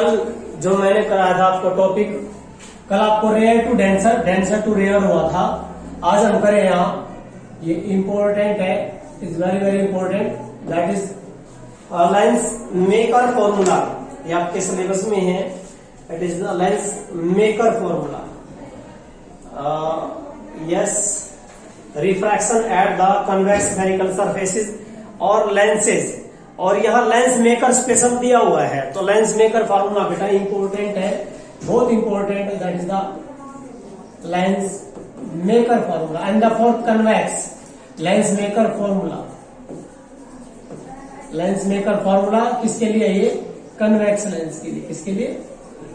कल जो मैंने कराया था आपको टॉपिक, कल आपको rare to denser, denser to rare हुआ था। आज हम करें यहाँ, ये इंपॉर्टेंट है, is very very important, that is lens maker formula. ये आपके सिलेबस में है, it is the lens maker formula. Yes, refraction at the convex spherical surfaces और लेंसेज, और यहाँ लेंस मेकर स्पेशल दिया हुआ है। तो लेंस मेकर फॉर्मूला बेटा इंपॉर्टेंट है, बहुत इंपॉर्टेंट है, that is the lens maker formula. And the fourth convex lens maker formula. Lens maker formula किसके लिए? ये कन्वेक्स लेंस के लिए। किसके लिए?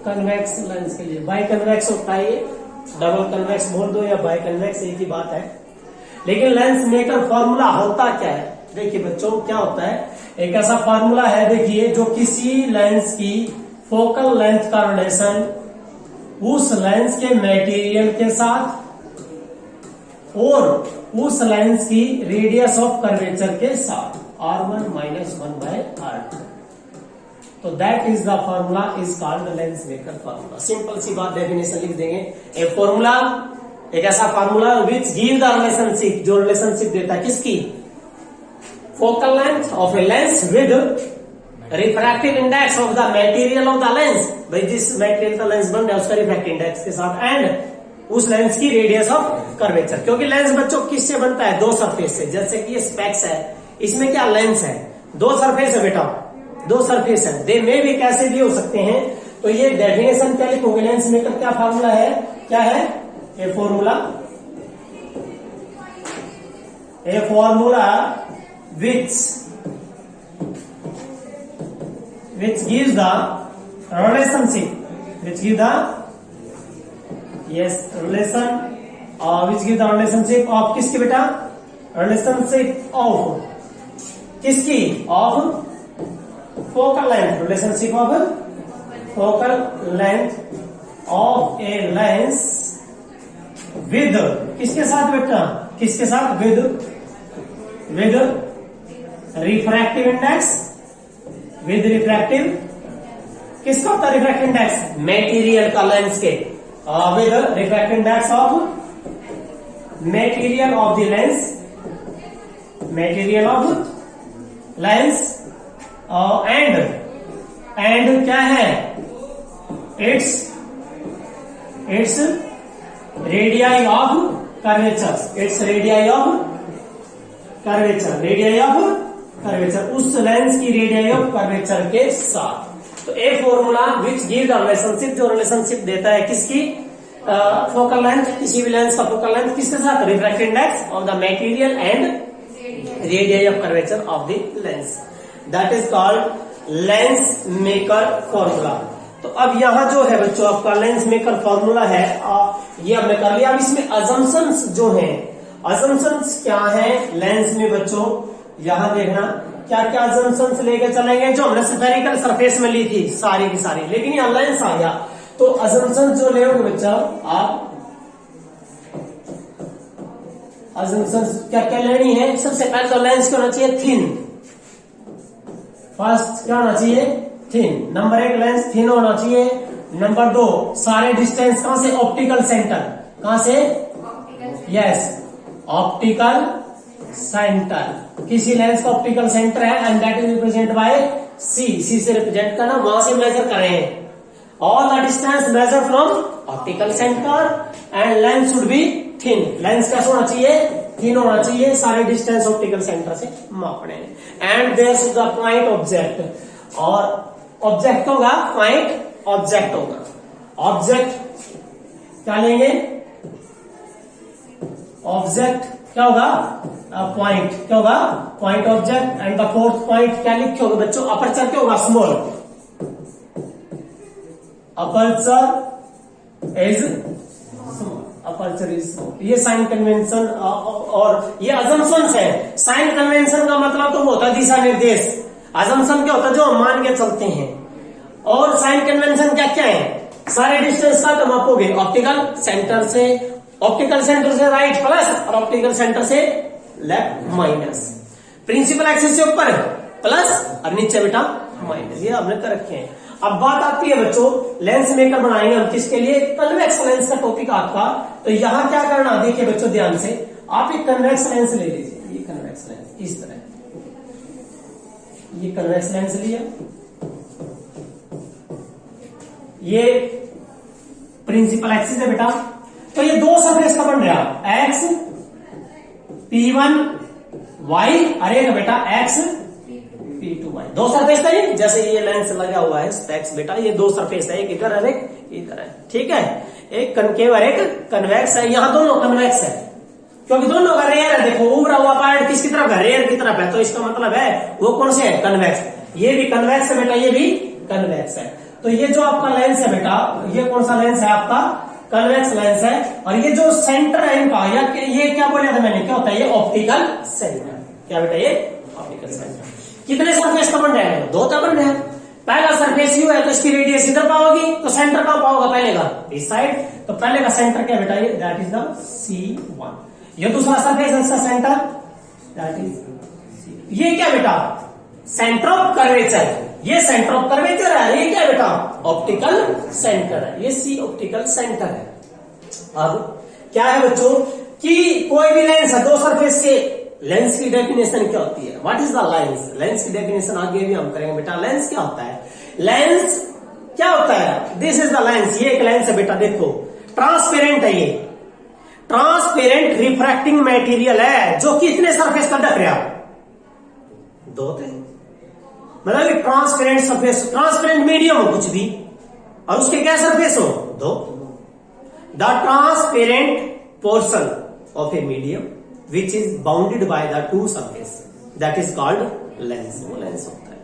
कन्वेक्स लेंस के लिए। बाई कन्वेक्स होता है ये, डबल कन्वेक्स बोल दो या बाई कन्वेक्स, एक ही बात है। लेकिन लेंस मेकर फॉर्मूला होता क्या है? देखिए बच्चों, क्या होता है, एक ऐसा फॉर्मूला है, देखिए, जो किसी लेंस की फोकल लेंथ का रिलेशन उस लेंस के मटेरियल के साथ और उस लेंस की रेडियस ऑफ कर्वेचर के साथ, R1 माइनस 1/R2। तो that is the formula is called lens maker formula. Simple सी बात, डेफिनेशन लिख देंगे। ए फॉर्मूला, एक ऐसा formula which give the relationship, जो रिलेशनशिप देता है किसकी? Focal length of a lens with refractive index of the material of the lens, भाई जिस मटेरियल का लेंस बन रहा है उसका रिफ्रैक्टिव इंडेक्स के साथ, एंड उस लेंस की रेडियस ऑफ कर्वेचर। क्योंकि लेंस बच्चों किससे बनता है? दो सरफेस से। जैसे कि ये स्पेक्स है, इसमें क्या लेंस है? दो सरफेस है बेटा, दो सरफेस है, दे में भी कैसे भी हो सकते हैं। तो ये डेफिनेशन क्या लिखोगे? लेंस मेकर क्या फॉर्मूला है? क्या है a formula? A formula which gives the relationship, which give the relation, which give the relationship of किसकी बेटा? relationship of किसकी? of focal length, relationship of focal length of a lens with किसके साथ बेटा? किसके साथ? with refractive index, with refractive, किसका होता है रिफ्रैक्टिव इंडेक्स? मटेरियल का, लेंस के, with refractive index of material of the lens, material of lens, and क्या है? It's radii of curvature, it's radii of curvature, radii of curvature, उस lens की radii of curvature के साथ। तो a formula which give the relationship, जो relationship देता है किसकी? फोकल लेंथ, किसी भी लेंस का फोकल लेंथ किसके साथ? Refractive index of the material and radii of curvature of the lens, that is called lens maker formula. तो अब यहां जो है बच्चों आपका लेंस मेकर फॉर्मूला है, ये हमने कर लिया। अब इसमें अजम्पशंस जो है, अजम्पशंस क्या है लेंस में बच्चों? यहां देखना क्या क्या अजम्पशंस लेके चलेंगे, जो हमने स्फेरिकल सरफेस में ली थी सारी की सारी, लेकिन यहां लेंस आ गया तो अजम्पशंस जो लेोगे बच्चा आप, अजम्पशंस क्या क्या लेनी है? सबसे पहले तो लेंस क्या होना चाहिए? थिन। फर्स्ट क्या होना चाहिए? थिन। नंबर 1 लेंस थिन होना चाहिए। नंबर 2 सारे डिस्टेंस कहां से? Optical centre. कहां से? Yes, optical centre. किसी लेंस का ऑप्टिकल सेंटर है and that is represent by C, C से रिप्रेजेंट करना, वहां से मेजर कर रहे हैं। All the distance measure from optical centre and lens should be thin. Lens कैसा होना चाहिए? थिन होना चाहिए। सारे डिस्टेंस ऑप्टिकल सेंटर से मापने हैं। And there should the point object, और ऑब्जेक्ट होगा पॉइंट ऑब्जेक्ट होगा। ऑब्जेक्ट क्या लेंगे? ऑब्जेक्ट क्या होगा? पॉइंट क्या होगा? Point object. And the fourth point क्या लिखे होगा बच्चों? अपर्चर क्या होगा? Small. Aperture is small, aperture is small. ये साइन कन्वेंशन और ये अजम्पशंस है। साइन कन्वेंशन का मतलब तो होता है दिशा निर्देश, अजम्पशन क्या होता है? जो हम मान के चलते हैं। और साइन कन्वेंशन क्या क्या है? सारे डिस्टेंस का तो मापोगे ऑप्टिकल सेंटर से, ऑप्टिकल सेंटर से राइट प्लस और ऑप्टिकल सेंटर से लेफ्ट माइनस। प्रिंसिपल एक्सिस से ऊपर प्लस और नीचे बेटा माइनस, ये हमने कर रखे हैं। अब बात आती है बच्चों लेंस मेकर बनाएंगे हम किसके लिए, कन्वेक्स लेंस का टॉपिक आपका। तो यहां क्या करना, देखिए बच्चों ध्यान से, आप एक कन्वेक्स लेंस ले लीजिए, ये कन्वेक्स लेंस इस तरह, ये कन्वेक्स लेंस लिया, ये प्रिंसिपल एक्सिस है बेटा। तो ये दो सरफेस का बन रहा एक्स P1 y अरे ना बेटा एक्स P2 y, दो सरफेस है। जैसे ये लेंस लगा हुआ है स्पेक्स बेटा, ये दो सरफेस है, एक इधर और एक इधर है, ठीक है। एक कनकेव और एक कन्वेक्स है, यहां दोनों कन्वेक्स है क्योंकि दोनों का रेयर है। देखो उभरा हुआ पार्ट किसकी तरफ है, रेयर की तरफ है, तो इसका मतलब है वो कौन से है, कन्वेक्स। ये भी कन्वेक्स है बेटा, ये भी कन्वेक्स है। तो ये जो आपका लेंस है बेटा, ये कौन सा लेंस है आपका, कन्वेक्स लेंस है। और ये जो सेंटर है इनका, या ये क्या बोला था मैंने, क्या होता है ये ऑप्टिकल सेंटर। क्या बेटा ये ऑप्टिकल सेंटर। कितने सरफेस का बन रहा है, दो का बन रहा है। पहला सरफेस यू है तो इसकी रेडियस इधर पाओगी, तो सेंटर कहां पाओगा, पहले का इस साइड। तो पहले का सेंटर क्या बेटा, ये दैट इज द C1। ये दूसरा सरफेस है इसका सेंटर, दैट इज ये क्या बेटा, सेंटर ऑफ कर्वेचर। ये सेंटर ऑफ कर्वेचर है, ये क्या बेटा ऑप्टिकल सेंटर है, ये C ऑप्टिकल सेंटर है। अब क्या है बच्चों कि कोई भी लेंस है दो सरफेस से, लेंस की डेफिनेशन क्या होती है, what is the lens. Lens की डेफिनेशन आगे भी हम करेंगे बेटा। लेंस क्या होता है, लेंस क्या होता है, दिस इज द लेंस। ये एक लेंस है बेटा, देखो ट्रांसपेरेंट है, ये ट्रांसपेरेंट रिफ्रैक्टिंग मटेरियल है जो कितने सरफेस का ढक रहा, दो थे, मतलब ट्रांसपेरेंट सरफेस, ट्रांसपेरेंट मीडियम हो कुछ भी और उसके क्या सरफेस हो, दो। The transparent portion of a medium which is bounded by the two surface that is called lens, वो लेंस होता है।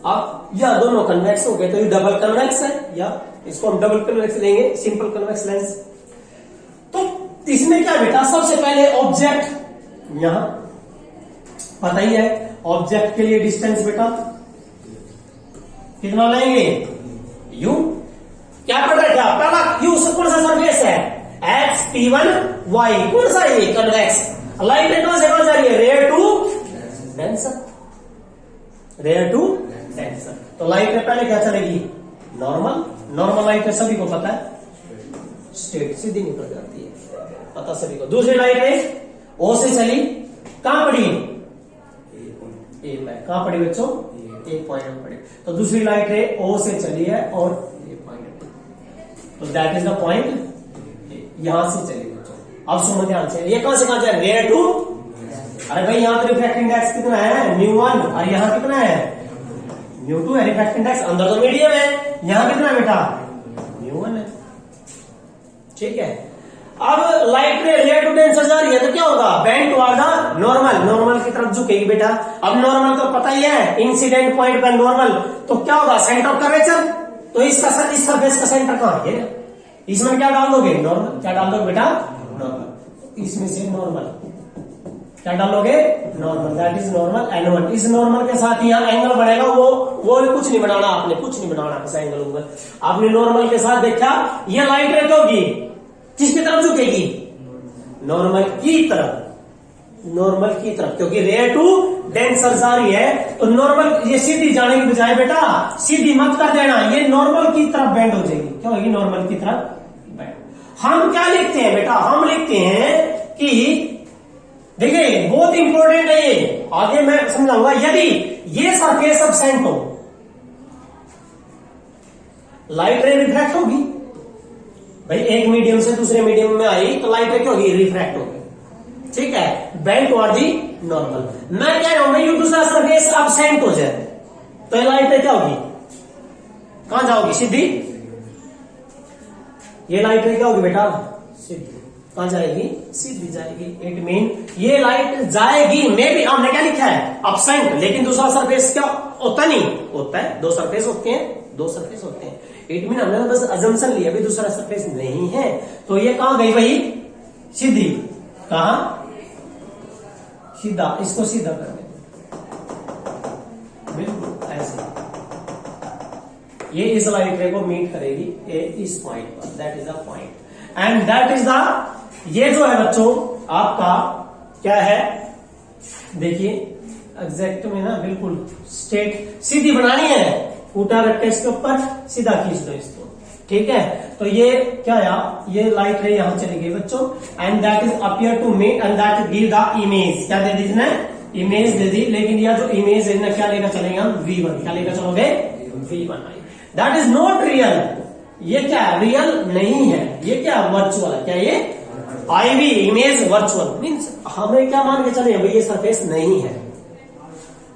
अब यह दोनों कन्वेक्स हो गए, तो ये डबल कन्वेक्स है, या इसको हम डबल कन्वेक्स लेंगे, सिंपल कन्वेक्स लेंस। तो इसमें क्या बेटा, सबसे पहले ऑब्जेक्ट, यहां पता ही है ऑब्जेक्ट के लिए डिस्टेंस बेटा कितना लेंगे, u। क्या पढ़ रहे थे आप, पहला u से कौन सा सरफेस है, x P1 y, कौन सा ये कन्वेक्स। लाइट कहां से कहां जा रही है, rare to denser, rare to denser. तो लाइट में पहले क्या चलेगी, नॉर्मल। नॉर्मल लाइट में सभी को पता है स्ट्रेट सीधी निकल जाती है, पता सभी को। दूसरी लाइट है O से चली, कहां पड़ी, ए में, कहां पड़ी बच्चों, एक पॉइंट में पड़ी। तो दूसरी लाइट है O से चली है और ये पॉइंट, तो दैट इज द पॉइंट, यहां से चली बच्चों। अब सुनो ध्यान से, ये कहां से कहां जाए, रेयर टू, अरे भाई यहां तो रिफ्रैक्टिंग इंडेक्स कितना है, μ1, और यहां कितना है, μ2 है। रिफ्रैक्टिंग इंडेक्स अंदर तो मीडियम है, यहां कितना है बेटा, μ1 है, ठीक है। अब लाइट में रेयर टू डेंसर जा रही है तो क्या होगा, bend toward the normal, normal की तरफ झुकेगी बेटा। अब नॉर्मल तो पता ही है, इंसिडेंट पॉइंट पर नॉर्मल, तो क्या होगा, सेंटर ऑफ कर्वेचर। तो इसका इस सरफेस का सेंटर कहां है, इसमें क्या डाल दोगे, नॉर्मल। क्या डाल दोगे बेटा, नॉर्मल। इसमें से नॉर्मल क्या डालोगे, normal, that is normal N1। इस नॉर्मल के साथ यहाँ एंगल बढ़ेगा, वो कुछ नहीं बनाना, आपने कुछ नहीं बनाना इस एंगल उंगल। आपने नॉर्मल के साथ देखा, ये लाइट रे होगी किसकी तरफ झुकेगी, नॉर्मल की तरफ, नॉर्मल की तरफ, क्योंकि रेयर टू डेंसर जा रही है। तो नॉर्मल ये सीधी जाने की बजाय बेटा सीधी मत कर देना, ये नॉर्मल की तरफ बेंड हो जाएगी, क्या होगी, नॉर्मल की तरफ बेंड। हम क्या लिखते हैं बेटा, हम लिखते हैं कि देखिए बहुत इंपॉर्टेंट है ये, आगे मैं समझाऊंगा। यदि ये सरफेस एब्सेंट हो, लाइट रे रिफ्रैक्ट होगी भाई, एक मीडियम से दूसरे मीडियम में आई तो लाइट रे क्या होगी, रिफ्रैक्ट होगी, ठीक है, बेंड टुवर्ड दी नॉर्मल। मैं कह रहा हूं भाई दूसरा सरफेस एब्सेंट हो जाए तो ये लाइट रे क्या होगी, कहां जाओगी, सीधी। ये लाइट रे क्या होगी बेटा, सीधी, कहां जाएगी, सीधी जाएगी। इट मीन ये लाइट जाएगी, मे भी हमने क्या लिखा है, एब्सेंट, लेकिन दूसरा सरफेस क्या होता नहीं होता है, दो सरफेस होते हैं, दो सरफेस होते हैं। इट मीन हमने बस अजम्पशन लिया भी दूसरा सरफेस नहीं है, तो ये कहां गई भाई, सीधी, कहां, सीधा, इसको सीधा कर दे बिल्कुल ऐसे। ये इस लाइट रे को मीट करेगी इस पॉइंट पर, that is the point and that is the, ये जो है बच्चों आपका क्या है, देखिए एग्जैक्ट में ना बिल्कुल स्ट्रेट सीधी बनानी है, उठा रखे इसके ऊपर, सीधा खींच दो इसको, ठीक है। तो ये क्या आया, ये लाइट रे यहां चली गई बच्चों, and that is appear to me and that give the image, क्या दे दी इसने, इमेज दे दी। लेकिन यह जो इमेज है ना क्या लेकर चलेंगे हम, V1, क्या लेकर चलोगे, V1 I, that is not real, ये क्या रियल नहीं है, ये क्या वर्चुअल है, क्या ये IV इमेज वर्चुअल मीन्स हमें क्या मान के चले भाई ये सरफेस नहीं है,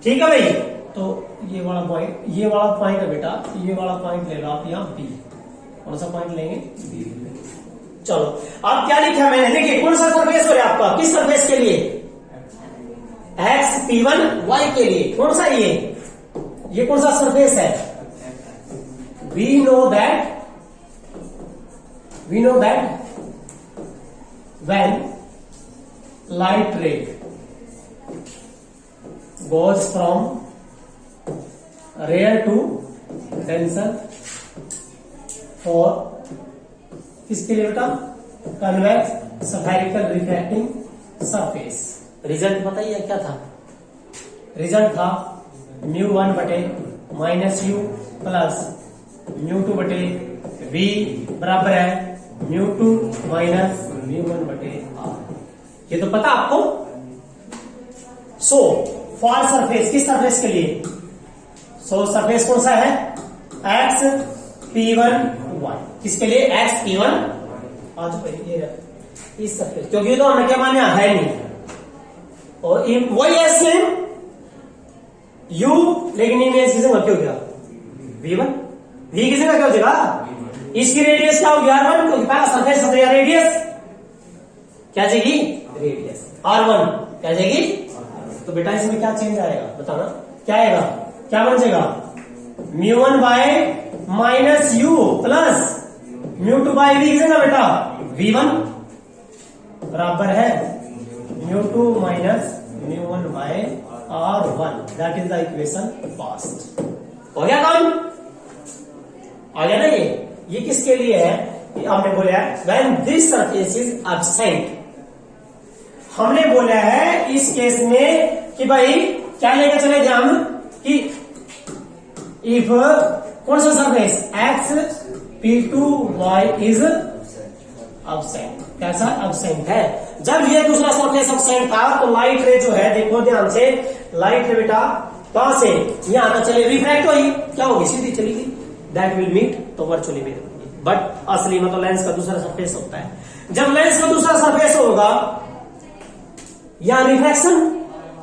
ठीक है भाई। तो ये वाला पॉइंट है बेटा, ये वाला पॉइंट लेगा आप यहाँ B, कौन सा पॉइंट लेंगे B। चलो अब क्या लिखा मैंने, देखिए कौन सा सरफेस हो रहा है आपका, किस सरफेस के लिए, X P1 Y के लिए, कौन सा ये कौन सा सरफेस है, we know that when light ray goes from rare to denser for किसके लिए बेटा, convex spherical refracting surface. Result बताइए क्या था, रिजल्ट था μ1 बटे -u प्लस μ2 बटे v बराबर है μ2 माइनस μ1 बटे r, ये तो पता आपको। सो फॉर सरफेस, किस सरफेस के लिए, सो सरफेस कौन सा है, X P1 Y, किसके लिए, X P1 आज ये इस सरफेस, क्योंकि तो हमने क्या माना है नहीं, और वही है सेम U, लेकिन इमेज किसी का क्यों गया V1, V किसी का क्या हो जाएगा, इसकी रेडियस क्या हो गया R1, क्योंकि पहला सरफेस हो गया, रेडियस क्या जाएगी, रेडियस R1 क्या जाएगी। तो बेटा इसमें क्या चेंज आएगा बताना, क्या आएगा, क्या बन जाएगा, μ1 by minus u plus μ2 by v किसका बेटा, V1 बराबर है μ2 minus μ1 by R1, that is the equation first. हो गया काम, आ गया ना ये किसके लिए है, हमने बोला है when this surface is absent, हमने बोला है इस केस में कि भाई क्या लेकर चले गए हम, कि इफ कौन सा surface X P2Y is absent, कैसा एब्सेंट है, जब ये दूसरा सरफेस एब्सेंट था तो लाइट रे जो है, देखो ध्यान से, लाइट रे बेटा कहां से यहां तक चले, रिफ्रैक्ट हुई, क्या होगी, सीधी चली गई, दैट विल मीट, तो वर्चुअली मीट होगी, बट असली में तो लेंस का दूसरा सरफेस होता है, जब लेंस का दूसरा सरफेस होगा यहां रिफ्रैक्शन,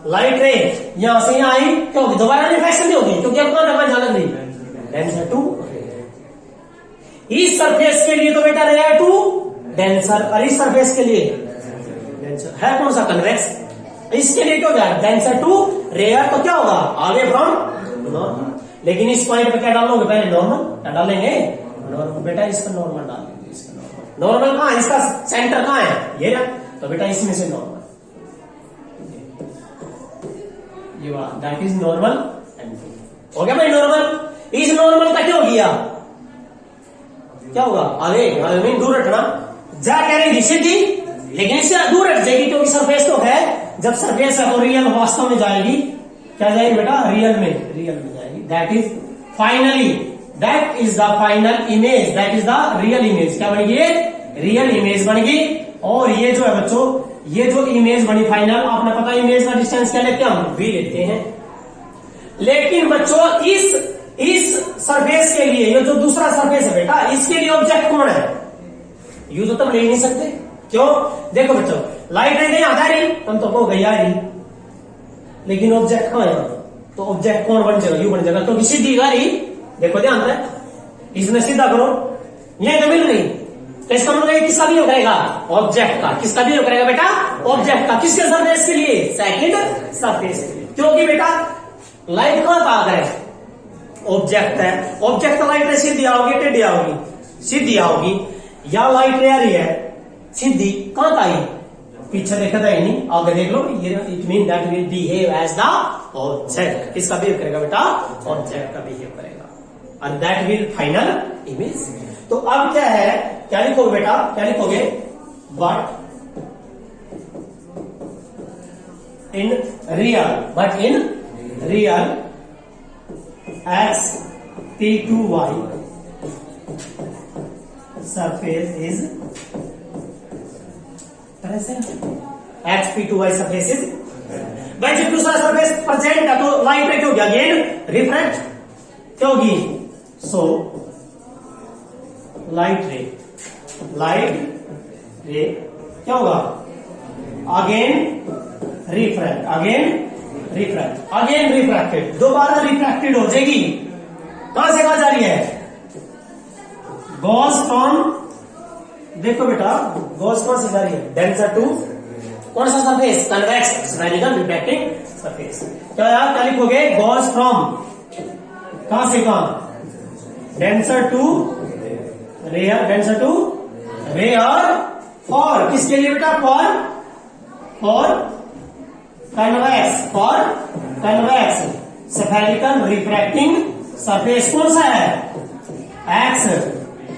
लाइट रे यहां से यहां आई, क्या होगी, दोबारा रिफ्रैक्शन नहीं होगी, क्योंकि अब कहां रखा जाना नहीं, डेंसर टू, इस सरफेस के लिए तो बेटा रेयर टू डेंसर, और इस सरफेस के लिए डेंसर है कौन सा, कन्वेक्स, इसके लिए क्या होगा, डेंसर टू रेयर, तो क्या होगा, आगे फ्रॉम नॉर्मल। लेकिन इस पॉइंट पे क्या डालोगे, पहले नॉर्मल, क्या डालेंगे, नॉर्मल, बेटा इसका नॉर्मल डाल देंगे, इसका नॉर्मल कहां है, इसका सेंटर कहां है, ये ना, तो बेटा इसमें से नॉर्मल, ये वाला दैट इज नॉर्मल, हो गया भाई नॉर्मल। इस नॉर्मल का क्या हो गया, क्या होगा, आगे दूर रखना, जा कह रही सीधी, लेकिन इससे दूर हट जाएगी, क्योंकि सरफेस तो है, जब सरफेस है तो रियल वास्तव में जाएगी, क्या जाएगी बेटा, रियल में जाएगी, that is finally, that is the final image, that is the real image, क्या बनेगी, रियल इमेज बनेगी। और ये जो है बच्चों, ये जो इमेज बनी फाइनल, आपने पता इमेज का डिस्टेंस क्या लेते हैं हम, V लेते हैं, लेकिन बच्चों इस सरफेस के लिए, ये जो दूसरा सरफेस है बेटा, इसके लिए ऑब्जेक्ट कौन है, यू तो तुम ले नहीं सकते, क्यों, देखो बच्चों, लाइट रे नहीं आता रही, तुम तो को गई आ रही, लेकिन ऑब्जेक्ट कहां है, तो ऑब्जेक्ट कौन बन जाएगा, यू बन जाएगा, क्योंकि सीधी आ रही, देखो ध्यान है, इसमें सीधा करो, ये तो मिल रही, तो इसका मतलब किसका भी करेगा, ऑब्जेक्ट का, किसका भी करेगा बेटा, ऑब्जेक्ट का, किसके सरफेस के लिए, सेकंड सरफेस के लिए, क्योंकि बेटा लाइट कहां का है, ऑब्जेक्ट है, ऑब्जेक्ट का लाइट रे सीधी आओगी, टेढ़ी आओगी, सीधी आओगी, या लाइट रे आ रही है सीधी, कहां का आई, पीछे देखा था नहीं, आगे देख लो, ये it mean that will behave as the object, किसका बिहेव करेगा बेटा, ऑब्जेक्ट का बिहेव करेगा, और दैट विल फाइनल इमेज। तो अब क्या है, क्या लिखोगे बेटा, क्या लिखोगे, but in real X P2y surface is present. P2y surface is भाई जब दूसरा सरफेस प्रेजेंट है तो लाइट रे क्या हो गया? अगेन रिफ्रैक्ट क्या होगी? सो लाइट रे क्या होगा? अगेन रिफ्रैक्टेड, दोबारा रिफ्रैक्टेड हो जाएगी। कहां से कहां जा रही है? गॉस फ्रॉम, देखो बेटा गॉस कहां से जा रही है? डेंसर टू कौन सा surface? Convex spherical refracting surface. क्या लिखोगे? गॉस फ्रॉम कहां से कहां? डेंसर टू रेयर फॉर किसके लिए बेटा? For convex spherical refracting surface कौन सा है?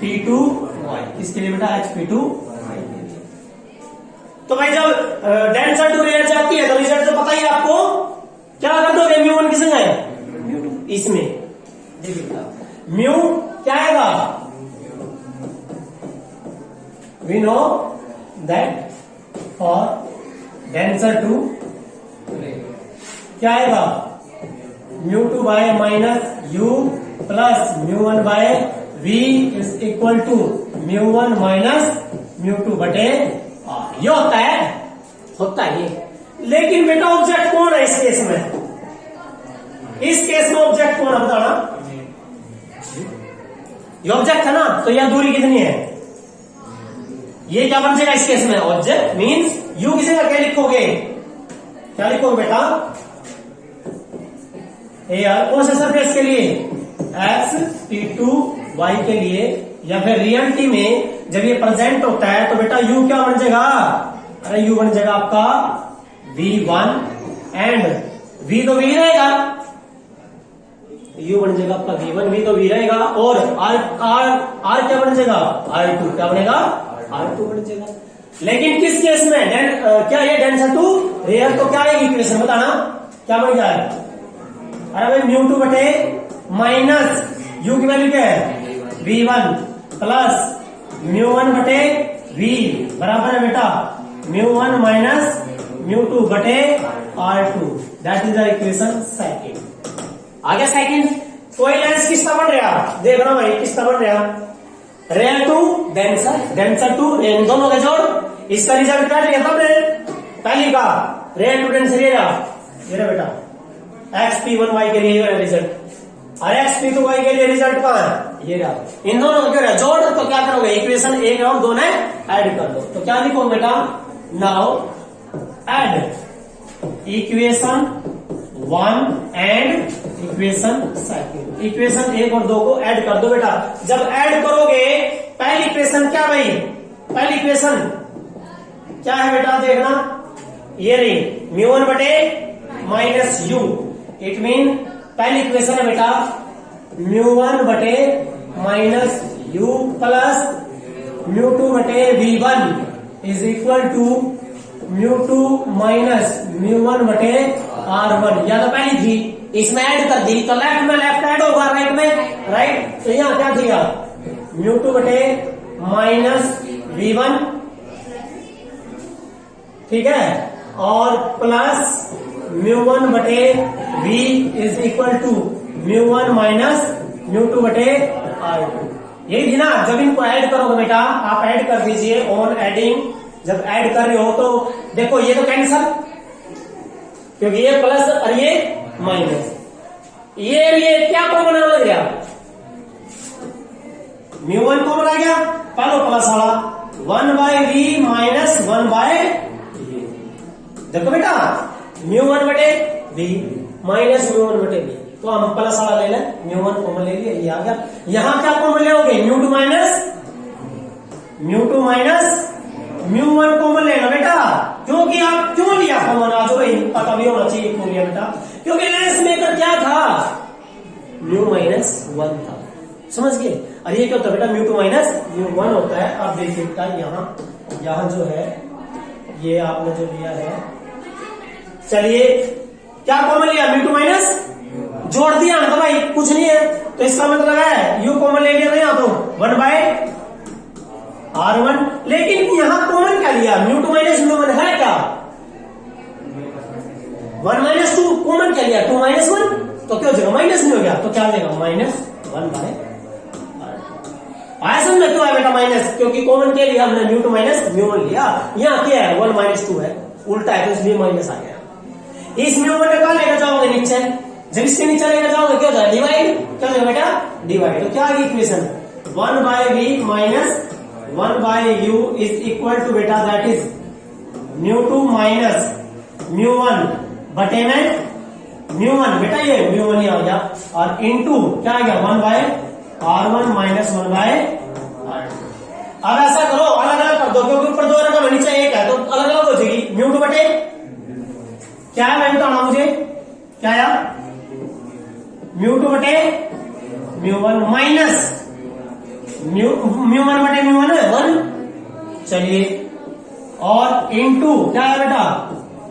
P2y। किसके लिए बेटा? P2y। तो भाई जब डेंसर टू रेयर जाती है तो रिजल्ट तो पता ही है आपको। क्या कर दोगे? μ1 किस है? इसमें देखिए म्यू क्या आएगा? We know that for denser two क्या आएगा? μ2 by minus u plus μ1 by v is equal to μ1 minus μ2 बटे r। ये होता है ये। लेकिन बेटा ऑब्जेक्ट कौन है इस केस में? इस केस में ऑब्जेक्ट कौन है बताना? ये ऑब्जेक्ट है ना, तो यह दूरी कितनी है? ये क्या बन जाएगा इस केस में? ऑब्जेक्ट मीन्स यू किसी का क्या लिखोगे बेटा? यार कौन से सरफेस के लिए? P2y के लिए। या फिर रियलिटी में जब ये प्रेजेंट होता है तो बेटा u क्या बन जाएगा? अरे u बन जाएगा आपका v1 एंड v तो v रहेगा, u बन जाएगा आपका v1, v तो v रहेगा। और r क्या बन जाएगा? r2 क्या बनेगा? r2 बन जाएगा। लेकिन किस केस में? क्या ये डेंसर टू रेयर तो क्या आएगी इक्वेशन बताना? क्या बन जाए? अरे भाई μ2 बटे माइनस u की वैल्यू क्या है? v1 प्लस μ1 बटे v बराबर है बेटा μ1 माइनस μ2 बटे r2। That is the equation second. आगे सेकंड, कोई लेंस किसका बन रहा? देखना भाई किसका बन रहा? Rare to denser to rare, दोनों के जोड़। इसका रिजल्ट क्या लिया था हमने? पहली का रेयर टू डेंसर ये रहा बेटा P1y के लिए रिजल्ट, और P2y के लिए रिजल्ट कहां है? ये रहा। इन दोनों को क्या जोड़, तो क्या करोगे? इक्वेशन 1 और 2 ने ऐड कर दो। तो क्या लिखोगे बेटा? Now add equation 1 and equation second. Equation 1 और 2 को ऐड कर दो बेटा। जब ऐड करोगे पहली इक्वेशन क्या भाई? पहली इक्वेशन क्या है बेटा? देखना ये रही μ1 बटे माइनस u। इट मीन पहली इक्वेशन है बेटा μ1 बटे माइनस u प्लस μ2 बटे v1 is equal to μ2 minus μ1 बटे r1। या तो पहली थी इसमें ऐड कर दी तो लेफ्ट में लेफ्ट ऐड होगा, राइट में राइट। तो यहां क्या दिया? μ2 बटे माइनस v1, ठीक है, और प्लस μ1 बटे v is equal to μ1 minus μ2 बटे r2। यही थी ना? जब इनको ऐड करोगे बेटा, आप ऐड कर दीजिए ऑन एडिंग। जब ऐड कर रहे हो तो देखो ये तो कैंसल, क्योंकि ये प्लस और ये माइनस। ये क्या कॉमन लग गया? μ1 कॉमन आ गया, पहले प्लस वाला 1/v माइनस 1/v। देखो बेटा μ1 बटे v माइनस μ1 बटे v, तो हम प्लस वाला ले लें, μ1 कॉमन ले लिया, ये आ गया। यहां क्या कॉमन लेोगे? μ2 माइनस μ1 कॉमन लेना बेटा, क्योंकि आप क्यों लिया कॉमन? आज भाई पता भी होना चाहिए क्यों लिया बेटा, क्योंकि लेंस मेकर क्या था? μ-1 था, समझ गए। और ये क्या होता है बेटा? μ2 माइनस μ1 होता है। अब देखिए बेटा यहां जो है ये आपने जो लिया है, चलिए क्या कॉमन लिया? μ2 माइनस जोड़ दिया ना तो भाई कुछ नहीं है, तो इसका मतलब है यू कॉमन ले लिया ना यहाँ तो 1/r1, लेकिन यहाँ कॉमन क्या लिया, μ2 माइनस μ1 है क्या, 1 माइनस 2 कॉमन क्या लिया, 2 माइनस 1, तो क्या हो जाएगा माइनस नहीं हो गया, तो क्या हो जाएगा -1/r2। आया समझ में क्यों है बेटा माइनस, क्योंकि कॉमन क्या लिया हमने μ2 माइनस μ1 लिया, यहाँ क्या है 1 माइनस 2 है, उल्टा है तो इसलिए माइनस आ गया। इस μ1 को क्या लेकर जाओगे नीचे, जब इसके नीचे लेकर जाओगे क्या हो जाएगा डिवाइड, क्या हो जाएगा बेटा डिवाइड, तो क्या आ गई equation 1/v minus 1/u is equal to बेटा दैट इज μ2 माइनस μ1 बटे में μ1, बेटा ये μ1 ही आ गया, और इनटू क्या आ गया 1/r1 माइनस 1/r2। अब ऐसा करो अलग अलग कर दो, क्योंकि ऊपर 2 रकम नीचे 1 है, तो अलग अलग हो जाएगी, μ2 बटे क्या है, मैं बताना मुझे क्या है, μ2 बटे μ1 माइनस μ1 बटे μ1 है 1, चलिए, और इनटू क्या है बेटा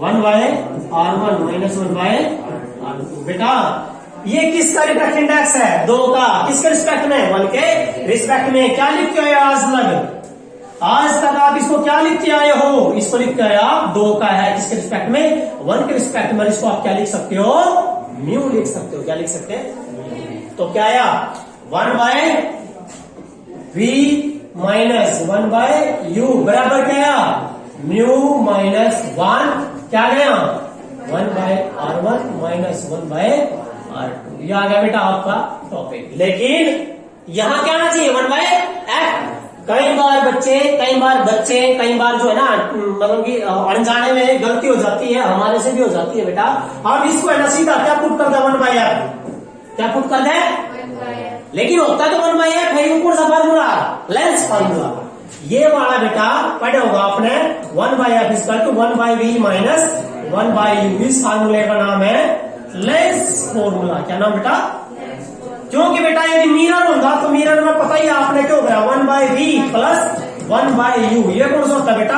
1/r1 माइनस 1/r2। बेटा ये किसका रिफ्रैक्ट इंडेक्स है, 2 का, किसके रिस्पेक्ट में, 1 के रिस्पेक्ट में। क्या लिख के आए आज तक आप इसको क्या लिख के आए हो, इसको लिख के आए आप 2 का है, किसके रिस्पेक्ट में, 1 के रिस्पेक्ट में, इसको आप क्या लिख सकते हो, म्यू लिख सकते हो, क्या लिख सकते हैं, तो क्या आया 1/v माइनस 1/u बराबर क्या आया म्यू माइनस 1, क्या गया 1/r1 माइनस 1/r2। ये आ गया बेटा आपका टॉपिक, लेकिन यहां क्या आना चाहिए 1/f। कई बार जो है ना, मतलब कि अनजाने में गलती हो जाती है, हमारे से भी हो जाती है बेटा। अब इसको है ना सीधा क्या पुट कर दे 1/f, क्या पुट कर दे, लेकिन होता तो 1/f है, कौन सा फार्मूला, लेंस फार्मूला। ये वाला बेटा पढ़े होगा आपने 1/f equal to 1/v minus 1/u, इस फार्मूले का नाम है लेंस फॉर्मूला। क्या नाम बेटा, क्योंकि बेटा यदि मिरर होगा तो मिरर में पता ही आपने क्यों करा 1/v प्लस 1/u, ये कौन सा होता है बेटा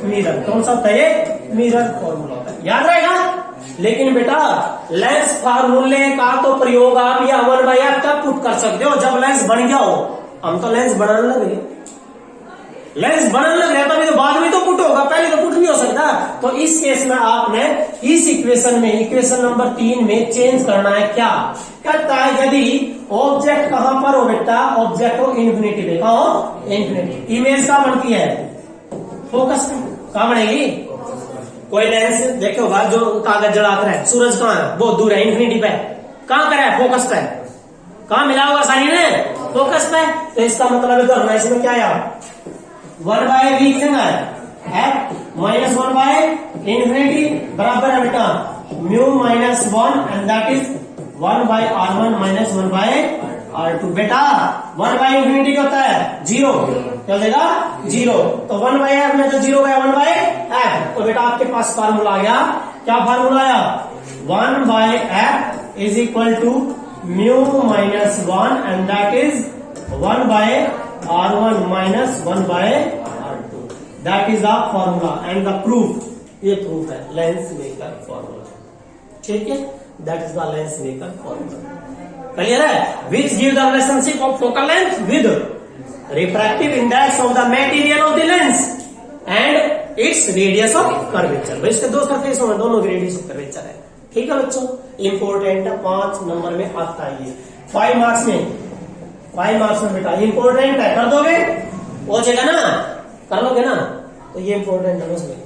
मिरर, कौन सा होता है ये मिरर फॉर्मूला होता है, याद रहेगा। लेकिन बेटा लेंस फार्मूले का तो प्रयोग आप या 1/f तक पुट कर सकते हो जब लेंस बन गया हो। हम तो लेंस बनाने लगे तभी तो बाद में तो पुट होगा, पहले तो पुट नहीं हो सकता। तो इस केस में आपने इस इक्वेशन में, इक्वेशन नंबर 3 में चेंज करना है। क्या कहता है, यदि ऑब्जेक्ट कहां पर हो बेटा, ऑब्जेक्ट हो इन्फिनिटी पे, कहां हो इन्फिनिटी, इमेज कहां बनती है फोकस पे, कहां बनेगी, कोई लेंस देखे होगा जो कागज जलाकर है, सूरज कहां है, बहुत दूर है इन्फिनिटी पे, कहां कर है फोकस पे, कहां मिला होगा सारी ने फोकस पे। तो इसका मतलब करना है इसमें क्या है 1/v कितना है f माइनस 1/infinity बराबर है बेटा mu minus 1 and that is 1/r1 minus 1/r2। बेटा 1/infinity क्या होता है 0, क्या हो जाएगा 0, तो 1/f में तो 0 गया 1/f, तो बेटा आपके पास फार्मूला आ गया, क्या फार्मूला आया 1/f is equal to mu minus 1 and that is 1/r1 minus 1/r2, that is the formula and the proof, ये प्रूफ है लेंस मेकर फॉर्मूला, ठीक है, that is the lens maker formula. Clear है, which give the relationship of focal length with refractive index of the material of the lens and its radius of curvature. भाई इसके दो surface होंगे, दोनों की radius of curvature है, ठीक है बच्चों, इंपॉर्टेंट 5 नंबर में आता है ये, 5 मार्क्स में बेटा इंपॉर्टेंट है, कर दोगे हो जाएगा ना, कर लोगे ना, तो ये इंपॉर्टेंट है उसमें।